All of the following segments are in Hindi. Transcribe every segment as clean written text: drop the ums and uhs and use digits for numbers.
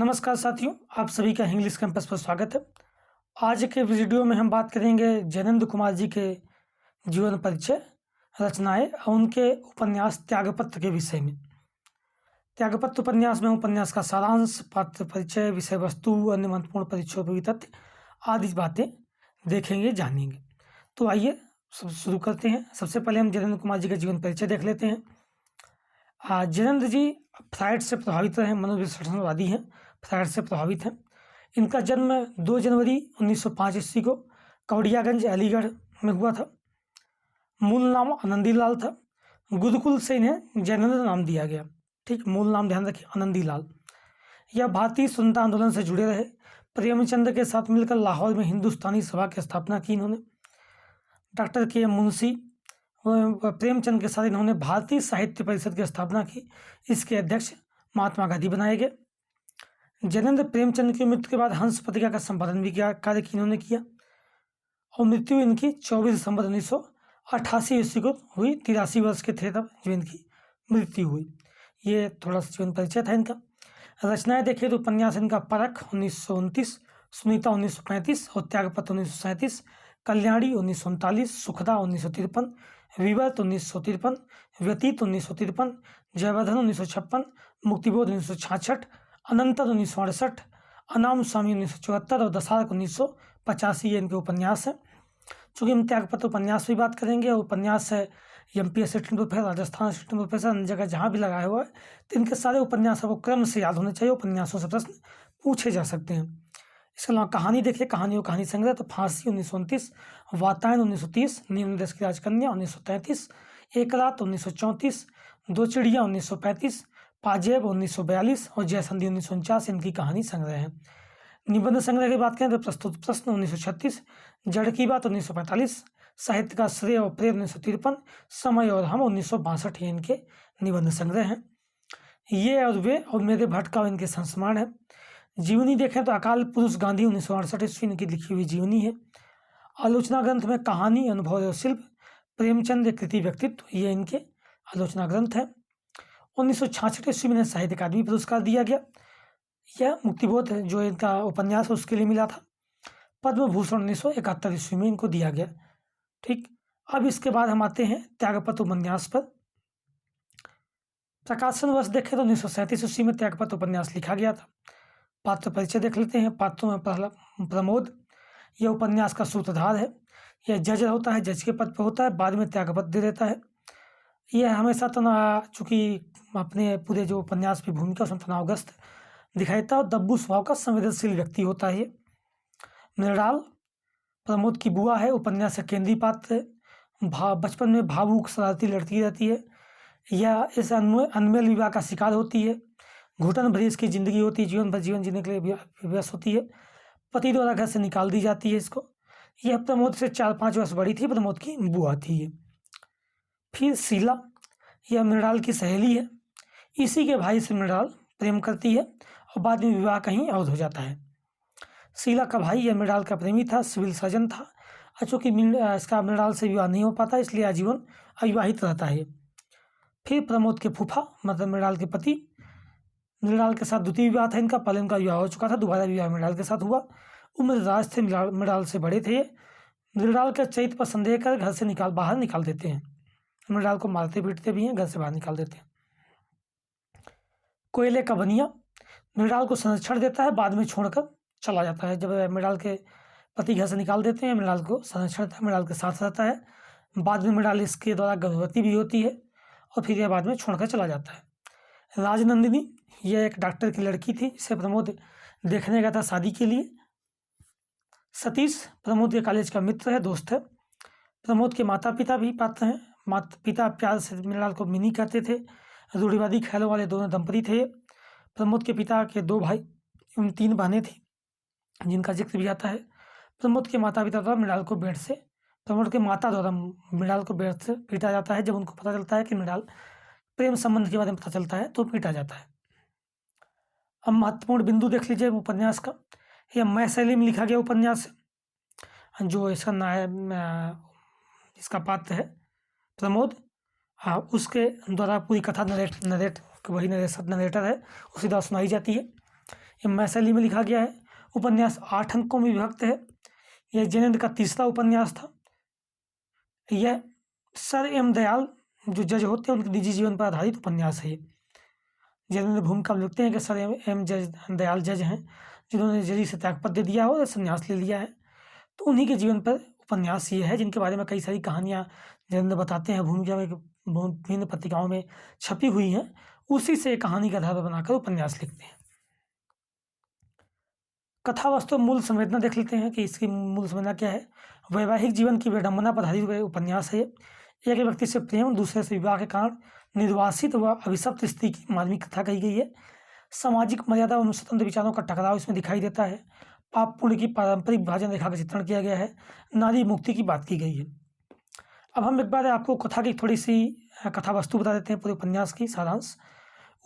नमस्कार साथियों, आप सभी का इंग्लिश कैंपस पर स्वागत है। आज के वीडियो में हम बात करेंगे जैनेंद्र कुमार जी के जीवन परिचय, रचनाएं और उनके उपन्यास त्यागपत्र के विषय में। त्यागपत्र उपन्यास में उपन्यास का सारांश, पात्र परिचय, विषय वस्तु, अन्य महत्वपूर्ण परिचयोपयोगी तथ्य आदि बातें देखेंगे, जानेंगे। तो आइए शुरू करते हैं। सबसे पहले हम जैनेंद्र कुमार जी का जीवन परिचय देख लेते हैं। जैनेंद्र जी फ्रायड से प्रभावित रहे, मनोविश्लेषणवादी हैं, फ्रायड से प्रभावित हैं। इनका जन्म 2 जनवरी 1905 ईस्वी को कवड़ियागंज, अलीगढ़ में हुआ था। मूल नाम आनंदीलाल था। गुरुकुल से इन्हें जैनेंद्र नाम दिया गया। ठीक, मूल नाम ध्यान रखिए, आनंदीलाल। यह भारतीय स्वतंत्रता आंदोलन से जुड़े रहे। प्रेमचंद के साथ मिलकर लाहौर में हिंदुस्तानी सभा की स्थापना की इन्होंने। डॉक्टर के मुंशी प्रेमचंद के साथ इन्होंने भारतीय साहित्य परिषद की स्थापना की। इसके अध्यक्ष महात्मा गांधी बनाए गए। जैनेंद्र प्रेमचंद की मृत्यु के बाद हंस पत्रिका का संपादन भी कार्य इन्होंने किया और मृत्यु इनकी 24 दिसंबर 1988 ईस्वी को हुई। 83 वर्ष के थे तब जो इनकी मृत्यु हुई। ये थोड़ा सा जीवन परिचय था इनका। रचनाएं देखें तो उपन्यास इनका परख 1929, सुनीता 1935 और त्यागपत्र 1937, कल्याणी 1939, सुखदा 1953, विवर्त 1953, व्यतीत 1953, जयवर्धन 1956, मुक्तिबोध 1966, अनंतर 1968, अनाम स्वामी 1974 और दशहरक 1985 ये इनके उपन्यास हैं। चूँकि हम त्यागपत्र उपन्यास भी बात करेंगे और उपन्यास है MP assistant professor, Rajasthan assistant professor, अन्य जगह जहाँ भी लगाया हुआ है, तो इनके सारे उपन्यास आपको क्रम से याद होने चाहिए। उपन्यासों से प्रश्न पूछे जा सकते हैं। इसके अलावा कहानी देखिए, कहानी और कहानी संग्रह तो फांसी 1929, वातायन 1930, नील देश की राजकन्या 1933, एक रात 1934, दो चिड़िया 1935, पाजेब 1942 और जयसंधि 1949 इनकी कहानी संग्रह है। निबंध संग्रह की बात करें तो प्रस्तुत प्रश्न 1936, जड़ की बात 1945, साहित्य का श्रेय और प्रेम 1953, समय और हम 1962 ये इनके निबंध संग्रह हैं। ये और वे और मेरे भटका इनके संस्मरण है। जीवनी देखें तो अकाल पुरुष गांधी 1968 ईस्वी इनकी लिखी हुई जीवनी है। आलोचना ग्रंथ में कहानी, अनुभव और शिल्प, प्रेमचंद कृति व्यक्तित्व ये इनके आलोचना ग्रंथ है। 1966 ईस्वी में साहित्य अकादमी पुरस्कार दिया गया। यह मुक्तिबोध जो इनका उपन्यास है उसके लिए मिला था। पद्म भूषण 1971 ईस्वी में इनको दिया गया। ठीक, अब इसके बाद हम आते हैं त्यागपत्र उपन्यास पर। प्रकाशन वर्ष देखें तो 1937 ईस्वी में त्यागपत्र उपन्यास लिखा गया था। पात्र परिचय देख लेते हैं। पात्रों में पहला प्रमोद, यह उपन्यास का सूत्रधार है। यह जज होता है, जज के पद पर होता है, बाद में त्यागपत्र दे देता है। यह हमेशा चूंकि अपने पूरे जो उपन्यास की भूमिका उसमें तनावग्रस्त दिखाई देता है और दब्बू स्वभाव का संवेदनशील व्यक्ति होता है। मृणाल प्रमोद की बुआ है। उपन्यास का केंद्रीय पात्र है। बचपन में भावुक शरारती लड़की रहती है। यह इस अनमेल विवाह का शिकार होती है। घुटन भरी इसकी जिंदगी होती है। जीवन भर जीवन जीने के लिए व्यस्त होती है। पति द्वारा घर से निकाल दी जाती है इसको। यह प्रमोद से 4-5 वर्ष बड़ी थी। प्रमोद की बुआ थी ये। फिर शीला, यह मृणाल की सहेली है। इसी के भाई से मृणाल प्रेम करती है और बाद में विवाह कहीं और हो जाता है। शीला का भाई यह मृणाल का प्रेमी था, सिविल सर्जन था। चूँकि इसका मृणाल से विवाह नहीं हो पाता इसलिए आजीवन अविवाहित रहता है। फिर प्रमोद के फूफा मतलब मृणाल के पति, मृणाल के साथ द्वितीय विवाह था इनका। पहले इनका विवाह हो चुका था, दोबारा विवाह मृणाल के साथ हुआ। उम्रदराज थे, मृणाल से बड़े थे। मृणाल के चरित्र पर संदेह कर घर से बाहर निकाल देते हैं। मृणाल को मारते पीटते भी हैं, घर से बाहर निकाल देते हैं। कोयले का बनिया मृणाल को संरक्षण देता है, बाद में छोड़कर चला जाता है। जब मृणाल के पति घर से निकाल देते हैं, मृणाल को संरक्षण देता है, मृणाल के साथ रहता है। बाद में मृणाल इसके द्वारा गर्भवती भी होती है और फिर यह बाद में छोड़कर चला जाता है। राजनंदिनी, यह एक डॉक्टर की लड़की थी जिसे प्रमोद देखने गया था शादी के लिए। सतीश प्रमोद के कॉलेज का मित्र है, दोस्त है। प्रमोद के माता पिता भी पात्र हैं। माता पिता प्यार से मृणाल को मिनी कहते थे। रूढ़िवादी ख्यालों वाले दोनों दंपति थे। प्रमोद के पिता के 2 भाई एवं 3 बहनें थी जिनका जिक्र भी आता है। प्रमोद के माता पिता द्वारा मृणाल को बेड से प्रमोद के माता द्वारा मृणाल को बेड से पीटा जाता है। जब उनको पता चलता है कि मृणाल प्रेम संबंध के बारे में पता चलता है तो पीटा जाता है। अब महत्वपूर्ण बिंदु देख लीजिए उपन्यास का। यह मैं शैली में लिखा गया उपन्यास है। जो इसका पात्र है प्रमोद, उसके द्वारा पूरी कथा नरेटर है, उसी द्वारा सुनाई जाती है। ये मैथिली में लिखा गया है। उपन्यास 8 अंकों में विभक्त है। यह जैनेन्द्र का तीसरा उपन्यास था। यह सर एम दयाल जो जज होते हैं उनके निजी जीवन पर आधारित उपन्यास है। ये जैनेन्द्र भूमिका में लिखते हैं कि सर एम दयाल जज हैं जिन्होंने जजी से त्यागपत्र दिया और संन्यास ले लिया है। तो उन्हीं के जीवन पर उपन्यास ये है, जिनके बारे में कई सारी कहानियाँ जैनेन्द्र बताते हैं, भूमिका में विभिन्न पत्रिकाओं में छपी हुई हैं। उसी से कहानी का आधार बनाकर उपन्यास लिखते हैं। कथा वस्तु मूल संवेदना देख लेते हैं कि इसकी मूल संवेदना क्या है। वैवाहिक जीवन की विडंबना पर आधारित उपन्यास है। एक व्यक्ति से प्रेम, दूसरे से विवाह के कारण निर्वासित व अभिशप्त स्त्री की मानवीय कथा कही गई है। सामाजिक मर्यादा एवं स्वतंत्र विचारों का टकराव इसमें दिखाई देता है। पाप पुण्य की पारंपरिक विभाजन रेखा का चित्रण किया गया है। नारी मुक्ति की बात की गई है। अब हम एक बार आपको कथा की थोड़ी सी कथा वस्तु बता देते हैं, पूरे उपन्यास की सारांश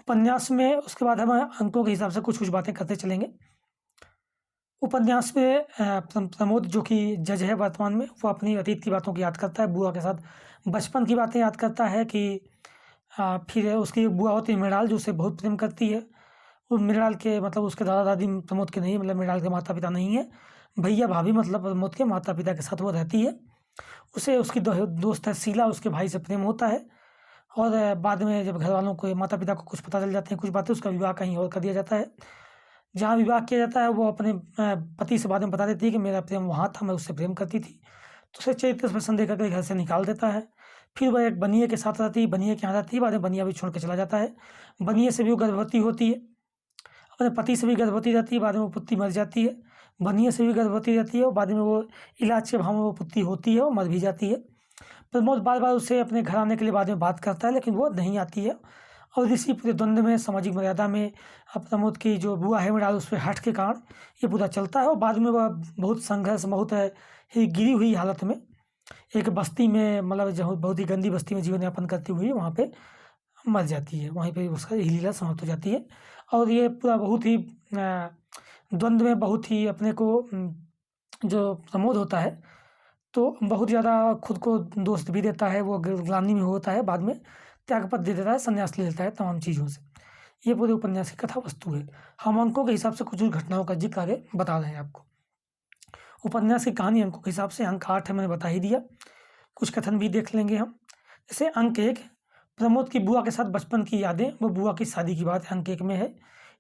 उपन्यास में। उसके बाद हम अंकों के हिसाब से कुछ बातें करते चलेंगे। उपन्यास में प्रमोद जो कि जज है वर्तमान में, वो अपनी अतीत की बातों को याद करता है। बुआ के साथ बचपन की बातें याद करता है कि फिर उसकी बुआ होती है मृणाल, जो उसे बहुत प्रेम करती है। वो मृणाल के मतलब उसके दादा दादी प्रमोद के नहीं, मतलब मृणाल के माता पिता नहीं है। भैया भाभी मतलब प्रमोद के माता पिता के साथ वो रहती है। उसे उसकी दोस्त है शीला, उसके भाई से प्रेम होता है। और बाद में जब घर वालों को, माता पिता को कुछ पता चल जाते हैं कुछ बातें, उसका विवाह कहीं और कर दिया जाता है। जहाँ विवाह किया जाता है वो अपने पति से बाद में बता देती है कि मेरा प्रेम वहाँ था, मैं उससे प्रेम करती थी। तो उसे चरित्र पर संदेह करके घर से निकाल देता है। फिर वह एक बनिए के साथ रहती है, बनिए के यहाँ रहती है। बाद में बनिया भी छोड़ के चला जाता है। बनिए से भी वो गर्भवती होती है, अपने पति से भी गर्भवती रहती है। बाद में वो पुत्री मर जाती है। बनिए से भी गर्भवती रहती है और बाद में वो इलाज के भाव में वो पुत्री होती है और मर भी जाती है। प्रमोद बार बार उससे अपने घर आने के लिए बाद में बात करता है, लेकिन वो नहीं आती है। और इसी पूरे द्वंद्व में, सामाजिक मर्यादा में प्रमोद की जो बुआ है मृणाल, उस पर हट के कारण ये पूरा चलता है। और बाद में वह बहुत संघर्ष, बहुत ही गिरी हुई हालत में एक बस्ती में, मतलब जहाँ बहुत ही गंदी बस्ती में जीवन यापन करती हुई वहाँ पे मर जाती है। वहीं पे उसका लीला समाप्त हो जाती है। और ये पूरा बहुत ही द्वंद्व में बहुत ही अपने को जो प्रमोद होता है तो बहुत ज़्यादा खुद को दोस्त भी देता है, वो ग्लानि में होता है। बाद में त्यागपत्र दे देता है, संन्यास ले लेता है तमाम चीज़ों से। ये पूरे उपन्यास की कथा वस्तु है। हम अंकों के हिसाब से कुछ घटनाओं का जिक्र आगे बता रहे हैं आपको। उपन्यास की कहानी अंकों के हिसाब से अंक 8 है, मैंने बता ही दिया। कुछ कथन भी देख लेंगे हम। जैसे अंक 1, प्रमोद की बुआ के साथ बचपन की यादें, वो बुआ की शादी की बात अंक 1 में है।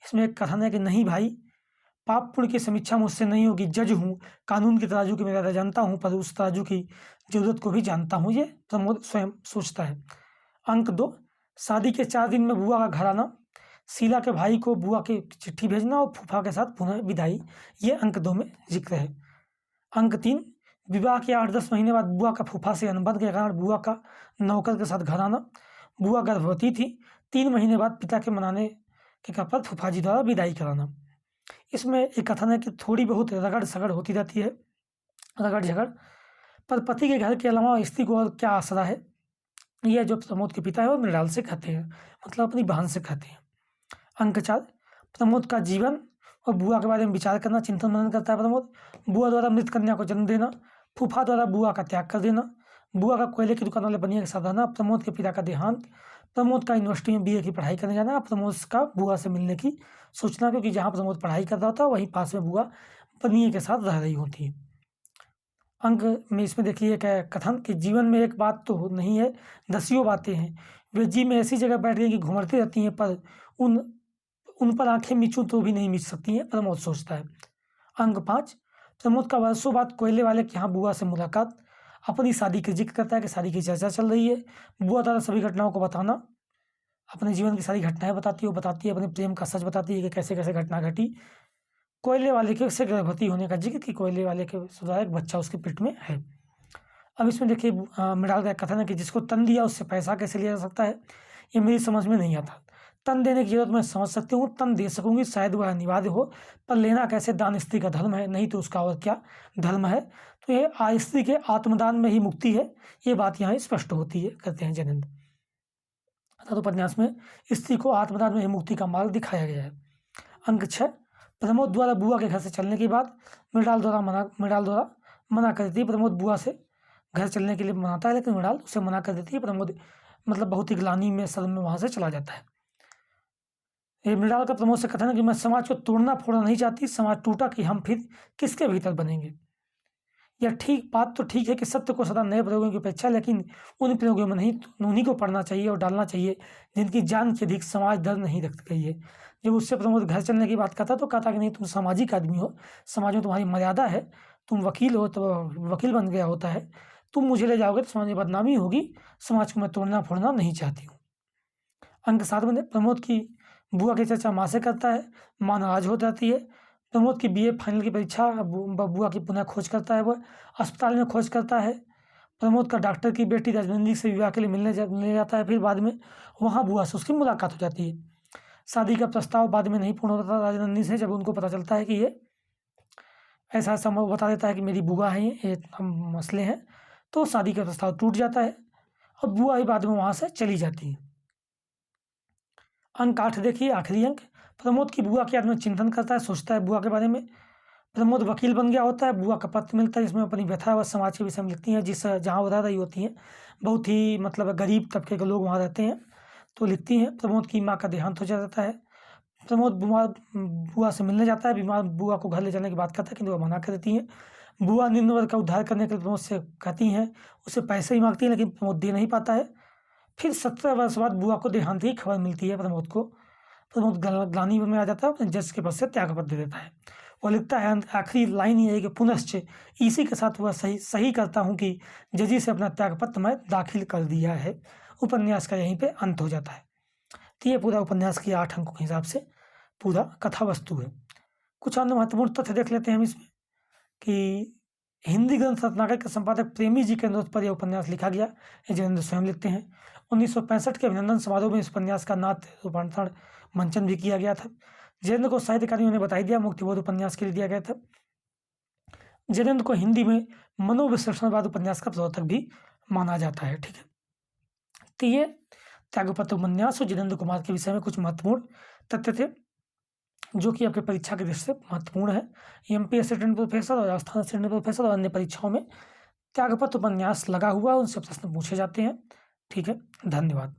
इसमें एक कथन है कि नहीं भाई, पाप पुण्य की समीक्षा मुझसे नहीं होगी, जज हूँ, कानून की तराजू की मर्यादा जानता हूँ, पर उस तराजू की जरूरत को भी जानता हूँ। ये प्रमोद स्वयं सोचता है। अंक 2, शादी के 4 दिन में बुआ का घर आना, शीला के भाई को बुआ की चिट्ठी भेजना और फूफा के साथ पुनः विदाई, ये अंक 2 में जिक्र है। अंक 3, विवाह के 8-10 महीने बाद बुआ का फूफा से अनुबंध के कारण बुआ का नौकर के साथ घर आना। बुआ गर्भवती थी। 3 महीने बाद पिता के मनाने के पर फूफा जी द्वारा विदाई कराना। इसमें एक कथन है कि थोड़ी बहुत रगड़ सगड़ होती रहती है, रगड़ झगड़, पर पति के घर के अलावा स्त्री को और क्या आसरा है, यह जो प्रमोद के पिता है वो मृणाल से कहते हैं, मतलब अपनी बहन से कहते हैं। अंक 4, प्रमोद का जीवन और बुआ के बारे में विचार करना, चिंतन मनन करता है प्रमोद। बुआ द्वारा मृत कन्या को जन्म देना, फूफा द्वारा बुआ का त्याग कर देना, बुआ का कोयले की दुकान वाले बनिया के साथ रहना, प्रमोद के पिता का देहांत, प्रमोद का यूनिवर्सिटी में BA की पढ़ाई करने जाना, प्रमोद का बुआ से मिलने की सोचना, क्योंकि जहाँ प्रमोद पढ़ाई कर रहा होता है वहीं पास में बुआ बनिए के साथ रह रही होती है। अंक में इसमें देखिए क्या कथन कि जीवन में एक बात तो नहीं है, दसियों बातें हैं, वे जी में ऐसी जगह बैठ गई कि घुमड़ती रहती हैं, पर उन पर आंखें मिचूं तो भी नहीं मिच सकती हैं, प्रमोद सोचता है। अंक 5, प्रमोद का वर्षों बाद कोयले वाले के यहाँ बुआ से मुलाकात, अपनी शादी का जिक्र करता है कि शादी की चर्चा चल रही है। बुआ द्वारा सभी घटनाओं को बताना, अपने जीवन की सारी घटनाएं बताती है, अपने प्रेम का सच बताती है कि कैसे कैसे घटना घटी। कोयले वाले के से गर्भवती होने का जिक्र कि कोयले वाले के सुधा एक बच्चा उसके पेट में है। अब इसमें देखिए मृणाल का कथन है कि जिसको तन दिया उससे पैसा कैसे लिया जा सकता है, ये मेरी समझ में नहीं आता। तन देने की जरूरत मैं समझ सकती हूँ, तन दे सकूंगी, शायद वह अनिवार्य हो, पर लेना कैसे दान स्त्री का धर्म है, नहीं तो उसका और क्या धर्म है। तो ये स्त्री के आत्मदान में ही मुक्ति है, ये बात यहाँ स्पष्ट होती है, कहते हैं जैनेन्द्र। अर्थात उपन्यास में स्त्री को आत्मदान में ही मुक्ति का मार्ग दिखाया गया है। अंक 6, प्रमोद द्वारा बुआ के घर से चलने के बाद मृणाल द्वारा मना कर देती है। प्रमोद बुआ से घर चलने के लिए मनाता है, लेकिन मृणाल उसे मना कर देती है। प्रमोद मतलब बहुत ही ग्लानि में, शर्म में वहाँ से चला जाता है। ये मृणाल का प्रमोद से कथन है कि मैं समाज को तोड़ना फोड़ना नहीं चाहती, समाज टूटा कि हम फिर किसके भीतर बनेंगे। यह ठीक बात तो ठीक है कि सत्य को सदा नए प्रयोगों की अपेक्षा, लेकिन उन प्रयोगों में नहीं, उन्हीं को पढ़ना चाहिए और डालना चाहिए जिनकी जान के अधिक समाज दर्द नहीं रख गई है। जब उससे प्रमोद घर चलने की बात करता तो कहता कि नहीं, तुम सामाजिक आदमी हो, समाज में तुम्हारी मर्यादा है, तुम वकील हो तो वकील बन गया होता है, तुम मुझे ले जाओगे तो समाज में बदनामी होगी, समाज को मैं तोड़ना फोड़ना नहीं चाहती हूँ। अंक 7 में प्रमोद की बुआ की चर्चा माँ से करता है, माँ नाराज हो जाती है। प्रमोद की बीए फाइनल की परीक्षा बुआ की पुनः खोज करता है, वह अस्पताल में खोज करता है। प्रमोद का डॉक्टर की बेटी राजनंदी से विवाह के लिए मिलने जाता है, फिर बाद में वहाँ बुआ से उसकी मुलाकात हो जाती है। शादी का प्रस्ताव बाद में नहीं पूर्ण होता राजनंदी से, जब उनको पता चलता है कि ये ऐसा संभव बता देता है कि मेरी बुआ है, ये मसले हैं, तो शादी का प्रस्ताव टूट जाता है और बुआ ही बाद में वहाँ से चली जाती है। अंक 8 देखिए, आखिरी अंक। प्रमोद की बुआ के याद में चिंतन करता है, सोचता है बुआ के बारे में। प्रमोद वकील बन गया होता है, बुआ का पत्र मिलता है जिसमें अपनी व्यथा व समाज के विषय में लिखती हैं, जहाँ वो रह रही होती हैं बहुत ही गरीब तबके के लोग वहाँ रहते हैं, तो लिखती हैं। प्रमोद की माँ का देहांत हो जाता है। प्रमोद बुआ से मिलने जाता है, बीमार बुआ को घर ले जाने की बात करता है, किंतु वह मना कर देती हैं। बुआ निम्न वर्ग का उद्धार करने के लिए प्रमोद से कहती हैं, उससे पैसे ही मांगती हैं, लेकिन प्रमोद दे नहीं पाता है। फिर 17 वर्ष बाद बुआ को देहांत की खबर मिलती है प्रमोद को। प्रमोद ग्लानि में आ जाता है, अपने जज के पद से त्यागपत्र दे देता है। वो लिखता है, आखिरी लाइन ये है कि पुनश्च इसी के साथ वह सही करता हूँ कि जजी से अपना त्यागपत्र मैं दाखिल कर दिया है। उपन्यास का यहीं पे अंत हो जाता है। तो ये पूरा उपन्यास की 8 अंकों के हिसाब से पूरा कथा वस्तु है। कुछ अन्य महत्वपूर्ण तथ्य देख लेते हैं हम इसमें कि हिंदी ग्रंथ रत्नाकर के संपादक प्रेमी जी के अनुरोध पर यह उपन्यास लिखा गया, ये जयेंद्र स्वयं लिखते हैं। 1965 के अभिनंदन समारोह में इस उपन्यास का नाट्य रूपांतरण मंचन भी किया गया था। जयेंद्र को साहित्य अकादमी ने बधाई दिया, मुक्तिबोध उपन्यास के लिए दिया गया था। जयेंद्र को हिंदी में मनोविश्लेषणवाद उपन्यास का प्रवर्तक भी माना जाता है। ठीक है, तो ये त्यागपत्र उपन्यास और जयेंद्र कुमार के विषय में कुछ महत्वपूर्ण तथ्य थे जो कि आपके परीक्षा की दृष्टि से महत्वपूर्ण है। एमपी असिस्टेंट प्रोफेसर और राजस्थान असिस्टेंट प्रोफेसर और अन्य परीक्षाओं में त्यागपत्र उपन्यास लगा हुआ, उनसे प्रश्न पूछे जाते हैं। ठीक है, धन्यवाद।